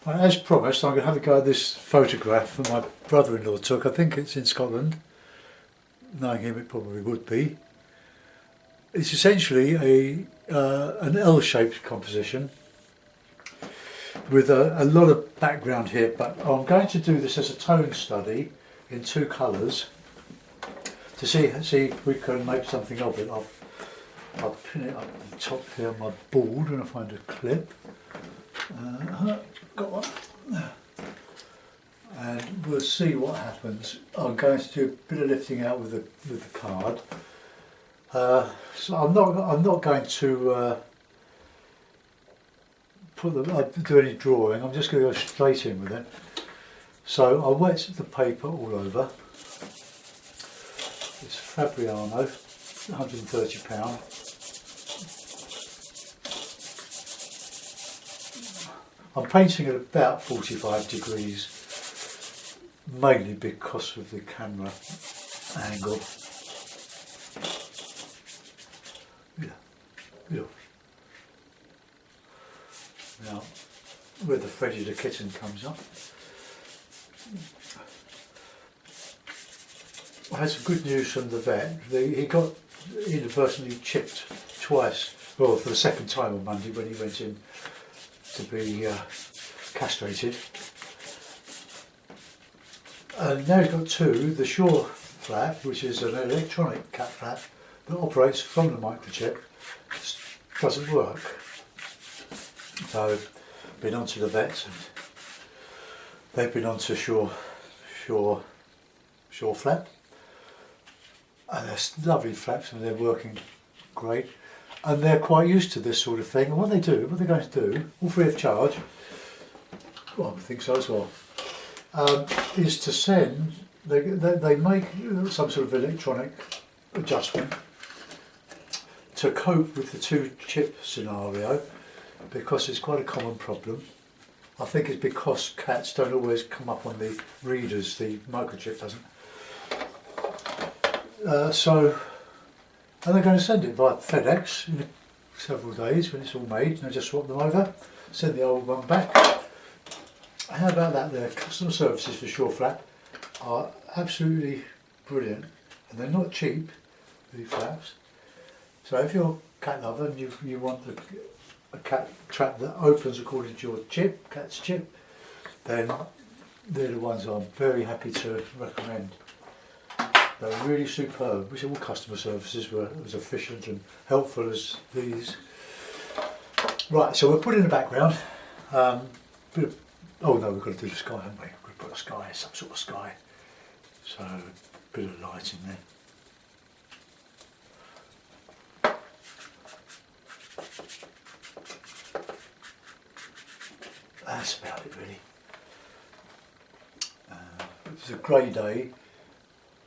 As promised, I'm going to have a go at this photograph that my brother-in-law took. I think it's in Scotland. Knowing him, it probably would be. It's essentially an L-shaped composition with a lot of background here, but I'm going to do this as a tone study in 2 colours to see if we can make something of it. I'll pin it up at the top here on my board when I find a clip. Got one. And we'll see what happens. I'm going to do a bit of lifting out with the card. So I'm not going to do any drawing. I'm just going to go straight in with it. So I'll wet the paper all over. It's Fabriano, £130. I'm painting at about 45 degrees, mainly because of the camera angle. Yeah. Now, where the Freddy the Kitten comes up. I had some good news from the vet. He got inadvertently chipped twice, well, for the second time on Monday when he went in to be castrated. And now he's got 2, the Sure flap, which is an electronic cat flap that operates from the microchip, doesn't work. So I've been on to the vets and they've been on to Sure flap. And they're lovely flaps and they're working great. And they're quite used to this sort of thing. And what they're going to do, all free of charge, well, I think so as well, is to send, they make some sort of electronic adjustment to cope with the 2-chip scenario, because it's quite a common problem. I think it's because cats don't always come up on the readers, the microchip doesn't. And they're going to send it via FedEx in several days when it's all made, and I just swap them over, send the old one back. How about that? Their customer services for Sure Flap are absolutely brilliant, and they're not cheap, these flaps. So if you're a cat lover and you want a cat trap that opens according to your chip, cat's chip, then they're the ones I'm very happy to recommend. They're really superb. Wish all customer services were as efficient and helpful as these. Right, so we'll put in the background. Oh no, we've got to do the sky, haven't we? We've got to put a sky, some sort of sky. So a bit of light in there. That's about it really. It's a grey day.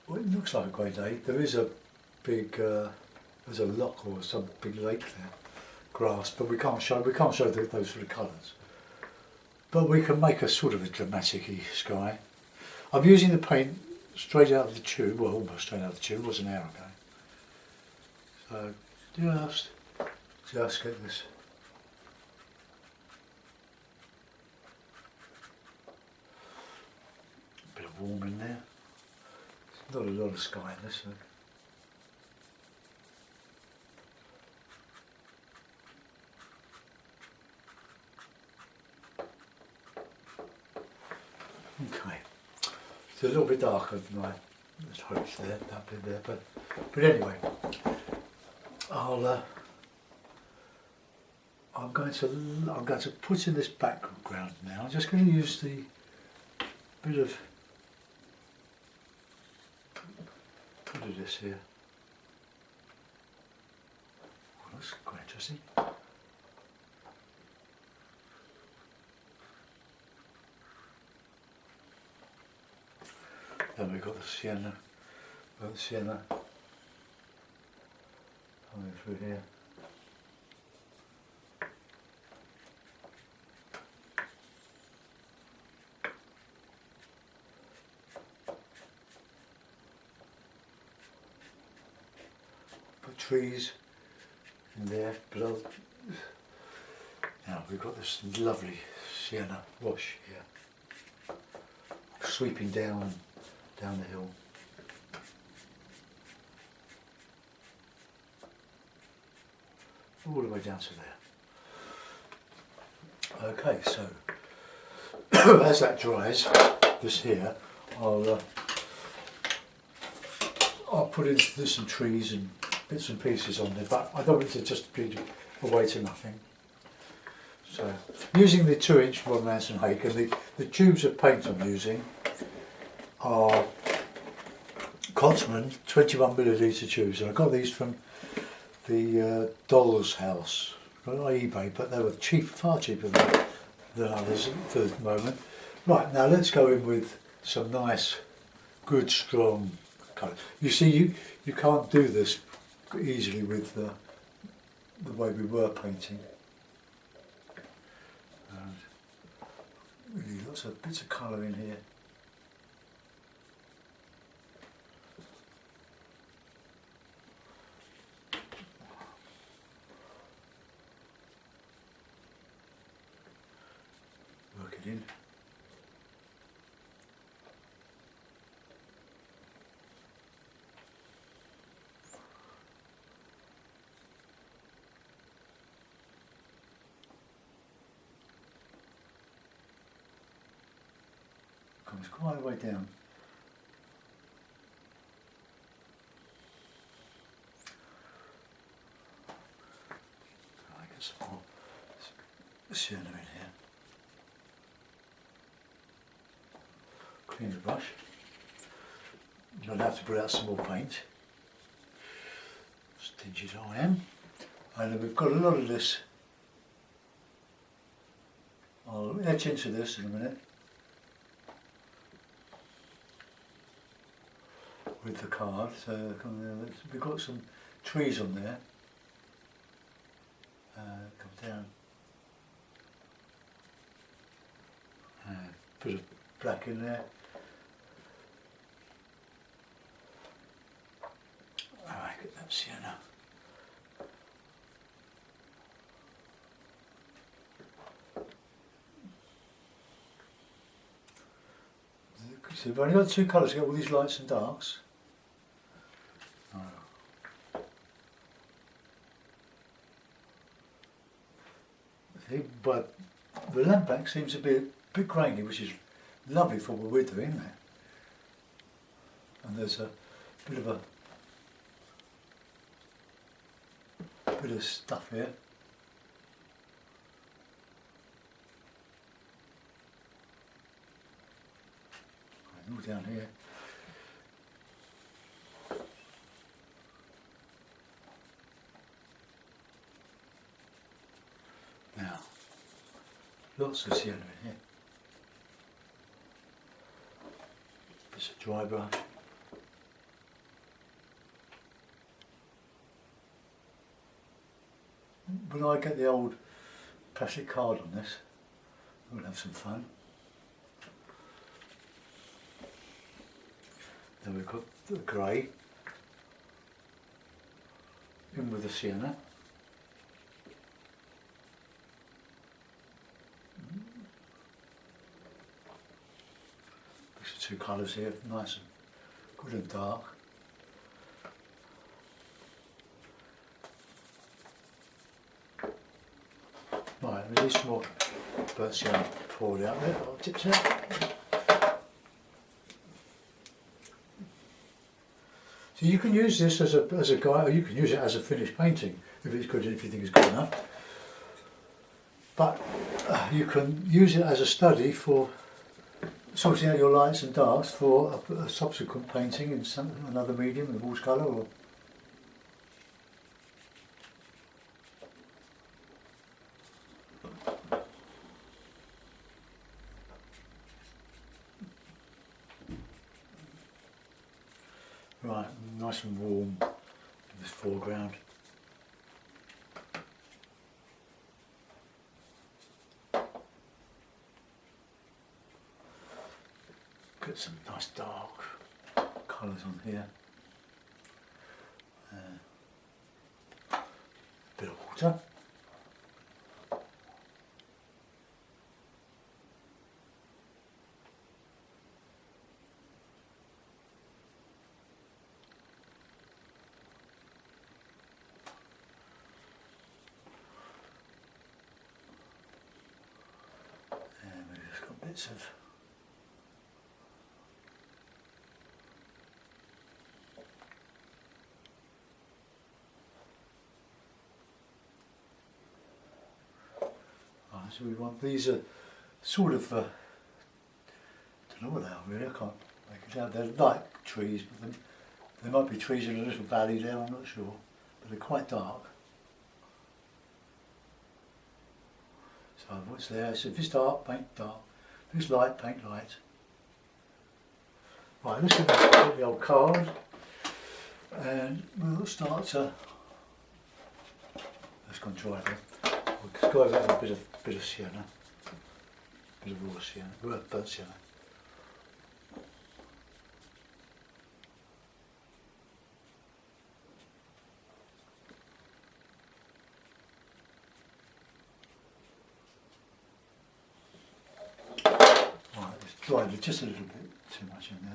Well, it looks like a grey day. There is a big, there's a loch or some big lake there, grass, but we can't show those sort of colours. But we can make a sort of a dramatic-y sky. I'm using the paint straight out of the tube, well, almost straight out of the tube. It was an hour ago. So just get this. A bit of warm in there. Not a lot of sky in this one. Okay, it's a little bit darker than I was hoped there, that bit there, but anyway, I'm going to put in this background now. I'm just going to use the bit of this here. Oh, that's quite interesting. Then we've got the sienna coming through here. Trees in there, but now we've got this lovely sienna wash here, sweeping down the hill. All the way down to there. Okay, so as that dries, this here, I'll put in some trees and bits and pieces on there, but I don't want it to just be away to nothing. So, using the 2-inch Ron Manson Hake, and the tubes of paint I'm using are Cotsman 21mm tubes, and I got these from the Doll's House on eBay, but they were cheap, far cheaper than others for the moment. Right, now let's go in with some nice, good, strong colour. You see, you can't do this easily with the way we were painting. And really lots of bits of colour in here. Work it in. Comes quite a way down. I get some more sienna in here. Clean the brush. You don't have to put out some more paint. Stingy as I am. And then we've got a lot of this. I'll etch into this in a minute with the card. So we've got some trees on there. Come down. Bit of black in there. Alright, get that sienna. So we've only got 2 colours, we've got all these lights and darks. See, but the lamp back seems to be a bit grainy, which is lovely for what we're doing there. And there's a bit of stuff here. All down here. Now, lots of sienna in here. Bits of dry brush. When I get the old plastic card on this, we'll have some fun. Then we've got the grey in with the sienna. These are 2 colours here, nice and good and dark. Right, there's some more burnt sienna poured out there. I'll tip it. So you can use this as a guide, or you can use it as a finished painting if it's good, if you think it's good enough. But you can use it as a study for sorting out your lights and darks for a subsequent painting in another medium, the watercolour or. Right, nice and warm in this foreground. Get some nice dark colours on here. Bit of water. bits of so we want these are sort of don't know what they are really. I can't make it out. They're like trees, but there might be trees in a little valley there. I'm not sure, but they're quite dark. So what's there? So if it's dark, paint dark. If it's light, paint light. Right, let's get the old card, and we'll start to. Let's go and dry them. We'll go over that with a bit of sienna, bit of raw sienna, burnt sienna. Right, it's dried just a little bit too much in there.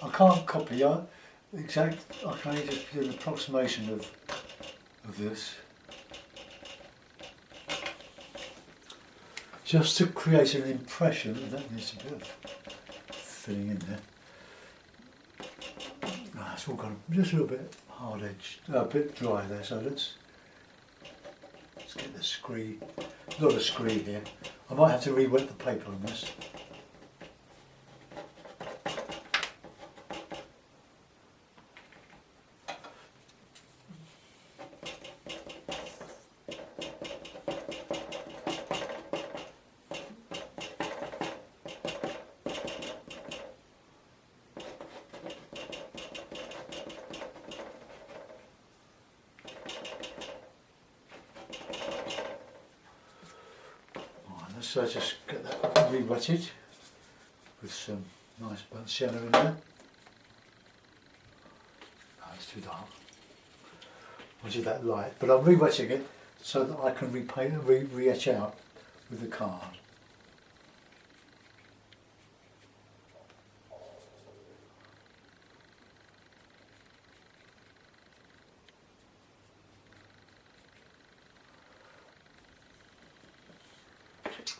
I can't copy I can only just do an approximation of this. Just to create an impression, that needs a bit of filling in there. It's all gone just a little bit hard edged, a bit dry there, so let's get the scree, a lot of scree here. I might have to re-wet the paper on this. So just get that re-wetted with some nice burnt sienna in there. Oh, it's too dark. I wanted that light, but I'm re-wetting it so that I can repaint and re-etch out with the card.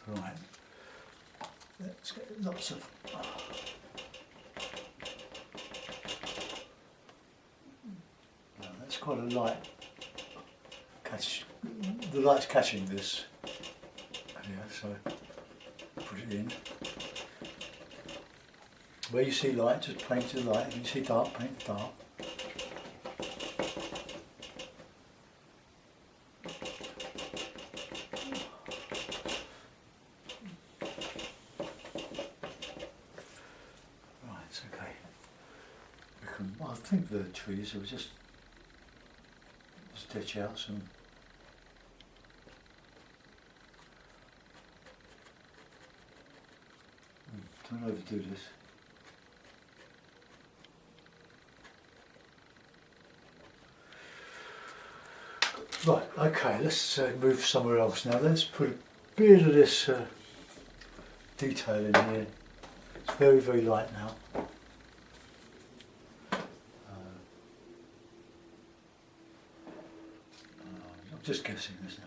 Right, let's get lots of. Now that's quite a light catch. The light's catching this. Yeah, so put it in. Where you see light, just paint the light. If you see dark, paint dark. I think the trees will just stitch out some. Don't overdo this. Right, okay, let's move somewhere else now. Let's put a bit of this detail in here. It's very, very light now. Just guessing this now.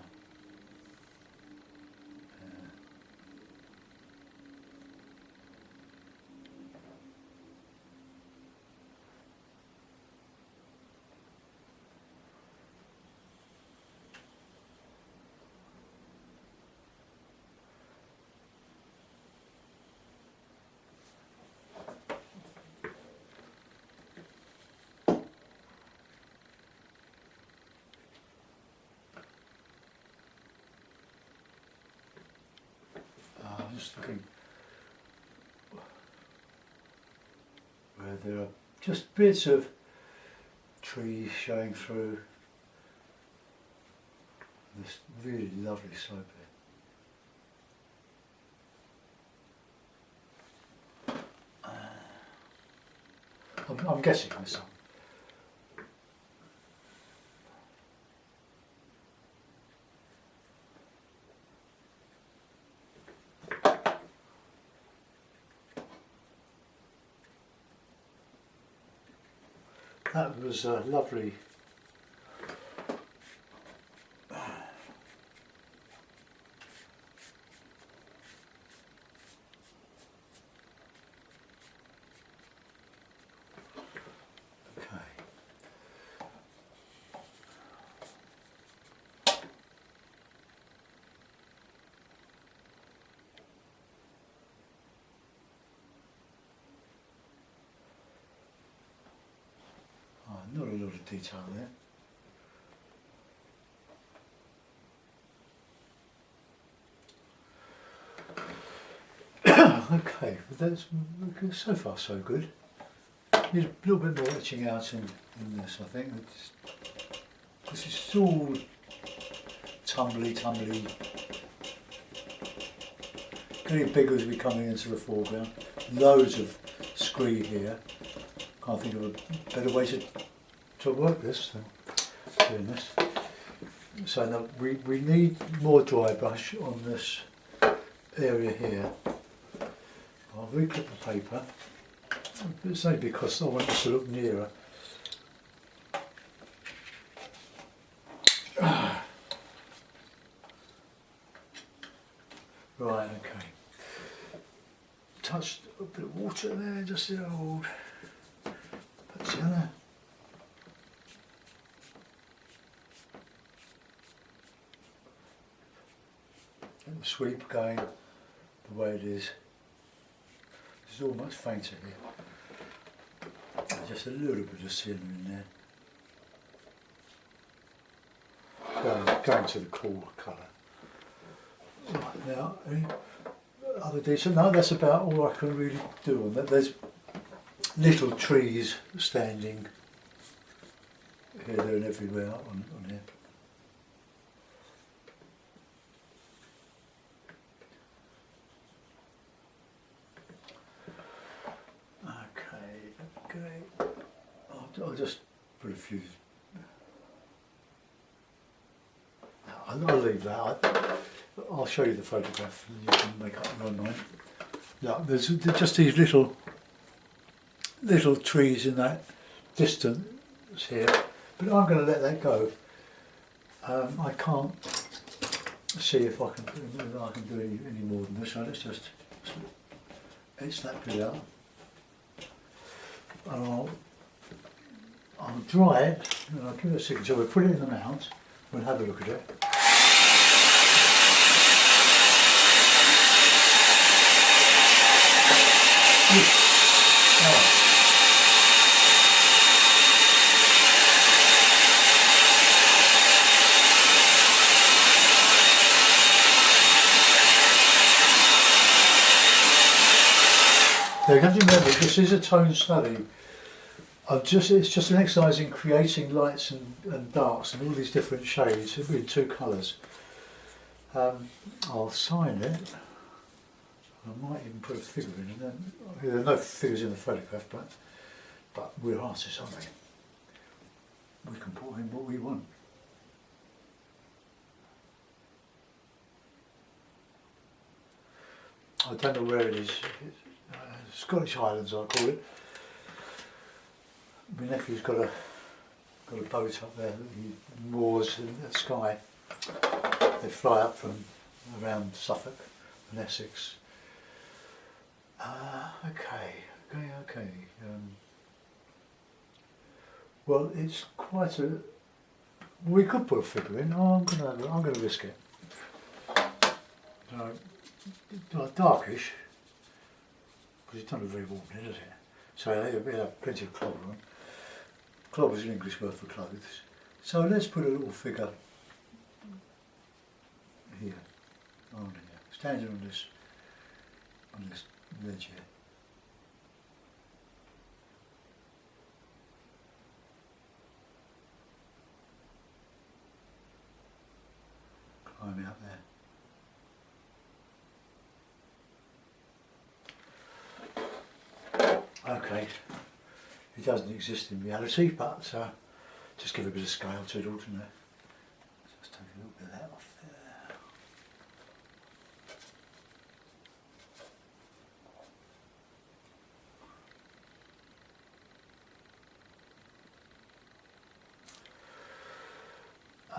Just looking where there are just bits of trees showing through this really lovely slope here. I'm guessing there's some. That was a lovely. Not a lot of detail there. Okay, that's so far so good. Need a little bit more etching out in this, I think. This is all tumbly. Getting bigger as we're coming into the foreground. Loads of scree here. Can't think of a better way to work this than doing this. So now we need more dry brush on this area here. I'll reclip the paper. It's only because I want this to look nearer. Right, okay. Touched a bit of water there, just the old patina. And the sweep going the way it is. This is all much fainter here. Just a little bit of sienna in there. Going to the cool colour. Right, now, any other detail? No, that's about all I can really do on that. There's little trees standing here, there and everywhere on here. Okay. I'll just put a few. I'll leave that. I'll show you the photograph and you can make up your own mind. Yeah, there's just these little trees in that distance here, but I'm going to let that go. I can't see if I can do any more than this, so let's just etch that bit out. And I'll dry it and I'll give it a signature. We'll put it in the mount, we'll have a look at it. Now you have to remember, this is a tone study. It's just an exercise in creating lights and darks and all these different shades in two colours. I'll sign it. I might even put a figure in it. There are no figures in the photograph, but we're artists, aren't we? We can put in what we want. I don't know where it is. Scottish Highlands, I call it. My nephew's got a boat up there that he moors in the sky. They fly up from around Suffolk and Essex. Okay. Well, it's quite a. We could put a figure in. I'm gonna risk it. Darkish, because it's not a very warm day, does it? So it'll have plenty of clobber on. Clobber is an English word for clothes. So let's put a little figure here, standing on this ledge here. Climb out there. Okay, He doesn't exist in reality, but just give a bit of scale to it, doesn't it? Just take a little bit of that off there.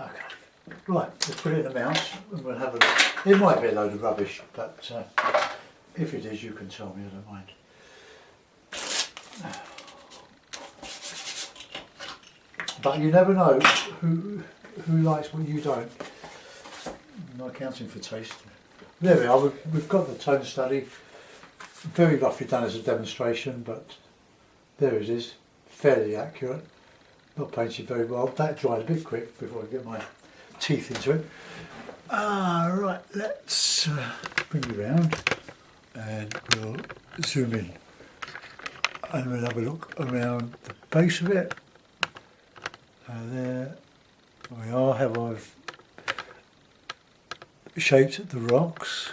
Okay, right, let's put it in the mount and we'll have a look. It might be a load of rubbish, but if it is, you can tell me, I don't mind. But you never know who likes what you don't. I'm not accounting for taste. There we are, we've got the tone study, very roughly done as a demonstration, but there it is, fairly accurate, not painted very well. That dried a bit quick before I get my teeth into it. Right, let's bring it round and we'll zoom in and we'll have a look around the base of it. There we are, how I've shaped the rocks.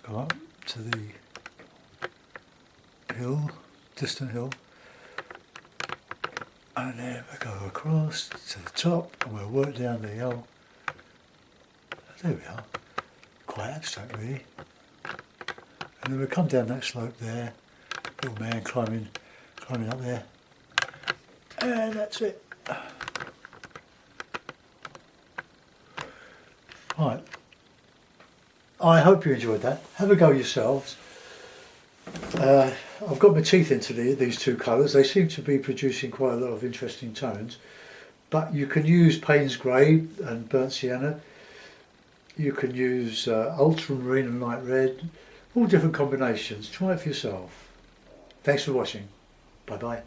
Go up to the hill, distant hill, and then we go across to the top and we'll work down the hill. There we are, quite abstract really. And then we'll come down that slope there, little man climbing up there. And that's it. Right. I hope you enjoyed that. Have a go yourselves. I've got my teeth into these two colours. They seem to be producing quite a lot of interesting tones. But you can use Payne's Grey and Burnt Sienna. You can use Ultramarine and Light Red. All different combinations. Try it for yourself. Thanks for watching. Bye bye.